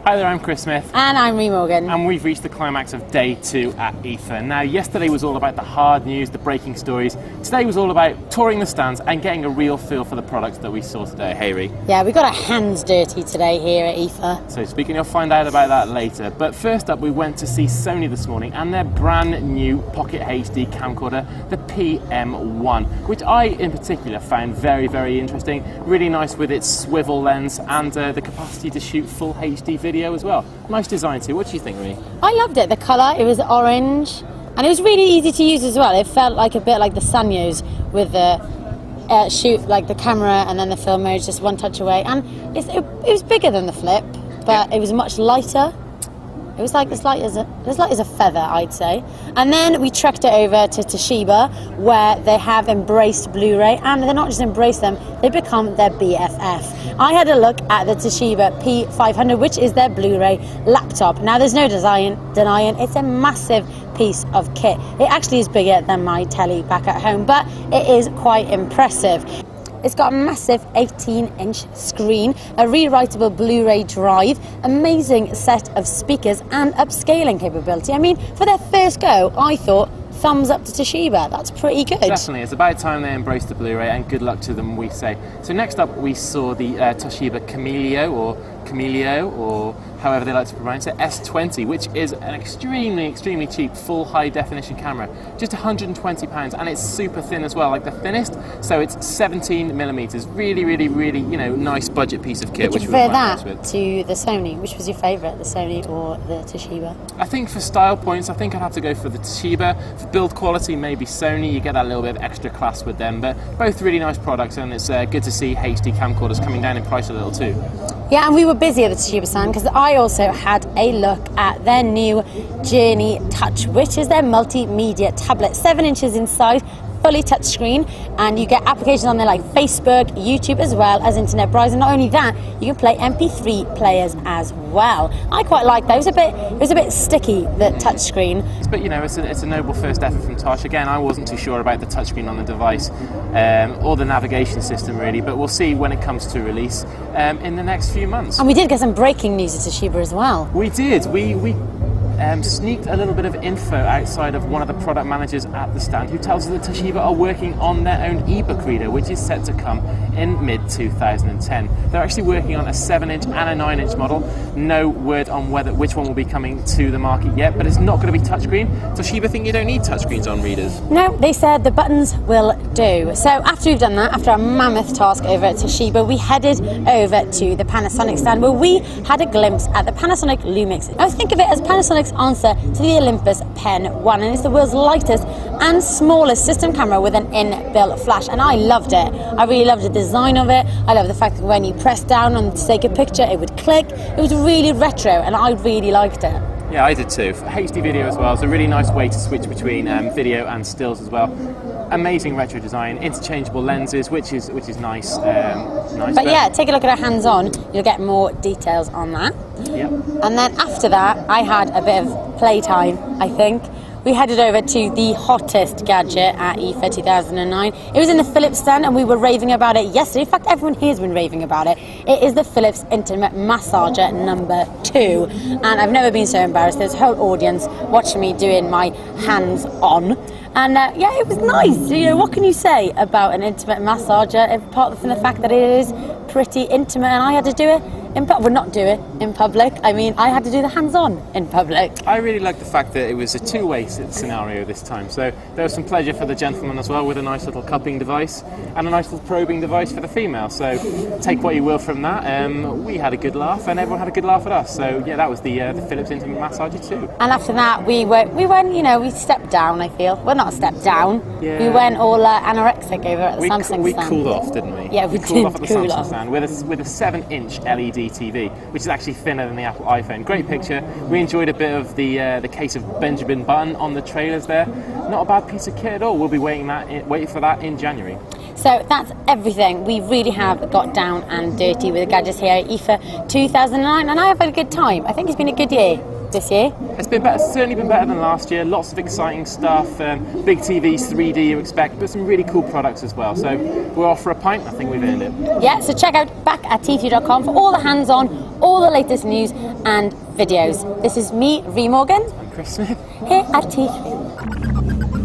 Hi there, I'm Chris Smith. And I'm Ree Morgan. And we've reached the climax of day 2 at IFA. Now, yesterday was all about the hard news, the breaking stories. Today was all about touring the stands and getting a real feel for the products that we saw today. Hey, Ree. Yeah, we got our hands dirty today here at IFA. So speaking, you'll find out about that later. But first up, we went to see Sony this morning and their brand new Pocket HD camcorder, the PM1, which I in particular found very, very interesting. Really nice with its swivel lens and the capacity to shoot full HD video as well. Nice design too. What do you think, Ree? I loved it. The colour, it was orange, and it was really easy to use as well. It felt like a bit like the Sanyos with the shoot, like the camera and then the film mode, just one touch away. And it was bigger than the Flip, but it was much lighter. It was like as light as a feather, I'd say. And then we trekked it over to Toshiba, where they have embraced Blu-ray, and they're not just embraced them, they become their BFF. I had a look at the Toshiba P500, which is their Blu-ray laptop. Now, there's no denying it's a massive piece of kit. It actually is bigger than my telly back at home, but it is quite impressive. It's got a massive 18-inch screen, a rewritable Blu-ray drive, amazing set of speakers and upscaling capability. I mean, for their first go, I thought thumbs up to Toshiba. That's pretty good. Definitely. It's about time they embraced the Blu-ray, and good luck to them, we say. So next up, we saw the Toshiba Camilio, or however they like to pronounce it, S20, which is an extremely cheap full high definition camera, just £120, and it's super thin as well, like the thinnest. So it's 17mm, really, nice budget piece of kit. Would you prefer that to the Sony? Which was your favourite, the Sony or the Toshiba? I think for style points, I think I'd have to go for the Toshiba. For build quality, maybe Sony. You get that little bit of extra class with them, but both really nice products, and it's good to see HD camcorders coming down in price a little too. Yeah, and we were busy at the Toshiba stand because I also had a look at their new Journey Touch, which is their multimedia tablet, 7 inches in size, fully touchscreen, and you get applications on there like Facebook, YouTube, as well as internet browsing. Not only that, you can play MP3 players as well. I quite like that. It was a bit sticky, the touchscreen. But it's a noble first effort from Tosh. Again, I wasn't too sure about the touchscreen on the device or the navigation system really, but we'll see when it comes to release in the next few months. And we did get some breaking news at Toshiba as well. We did. We sneaked a little bit of info outside of one of the product managers at the stand, who tells us that Toshiba are working on their own ebook reader, which is set to come in mid-2010. They're actually working on a 7-inch and a 9-inch model. No word on which one will be coming to the market yet, but it's not going to be touchscreen. Toshiba think you don't need touchscreens on readers. No, they said the buttons will do. So after we've done that, after our mammoth task over at Toshiba, we headed over to the Panasonic stand, where we had a glimpse at the Panasonic Lumix. I think of it as Panasonic's answer to the Olympus Pen 1, and it's the world's lightest and smallest system camera with an inbuilt flash, and I loved it. I really loved the design of it. I love the fact that when you press down on to take a picture, it would click. It was really retro, and I really liked it. Yeah, I did too. For HD video as well, it's a really nice way to switch between video and stills as well. Amazing retro design, interchangeable lenses, which is nice. But yeah, take a look at our hands-on. You'll get more details on that. Yep. And then after that, I had a bit of playtime, I think. We headed over to the hottest gadget at IFA 2009. It was in the Philips stand, and we were raving about it yesterday. In fact, everyone here has been raving about it. It is the Philips Intimate Massager number 2. And I've never been so embarrassed. There's a whole audience watching me doing my hands-on. And yeah, it was nice. What can you say about an intimate massager, apart from the fact that it is pretty intimate, and I had to do it in public. I mean, I had to do the hands-on in public. I really like the fact that it was a two-way scenario this time. So there was some pleasure for the gentleman as well, with a nice little cupping device and a nice little probing device for the female. So take what you will from that. We had a good laugh, and everyone had a good laugh at us. So yeah, that was the Philips Intimate Massager too. And after that, we stepped down. I feel not stepped down. Yeah. We went all anorexic over at the Samsung stand. We cooled off, didn't we? Yeah, we cooled off at the cool Samsung off. stand with a 7-inch LED TV, which is actually thinner than the Apple iPhone. Great picture. We enjoyed a bit of the case of Benjamin Button on the trailers there. Not a bad piece of kit at all. We'll be waiting for that in January. So that's everything. We really have got down and dirty with the gadgets here at IFA 2009, and I have had a good time. I think it's been a good year. this year? It's been better, certainly been better than last year. Lots of exciting stuff, big TVs, 3D you expect, but some really cool products as well. So we're off for a pint. I think we've earned it. Yeah, so check out back@t3.com for all the hands-on, all the latest news and videos. This is me, Ree Morgan, I'm Chris Smith. here at T3.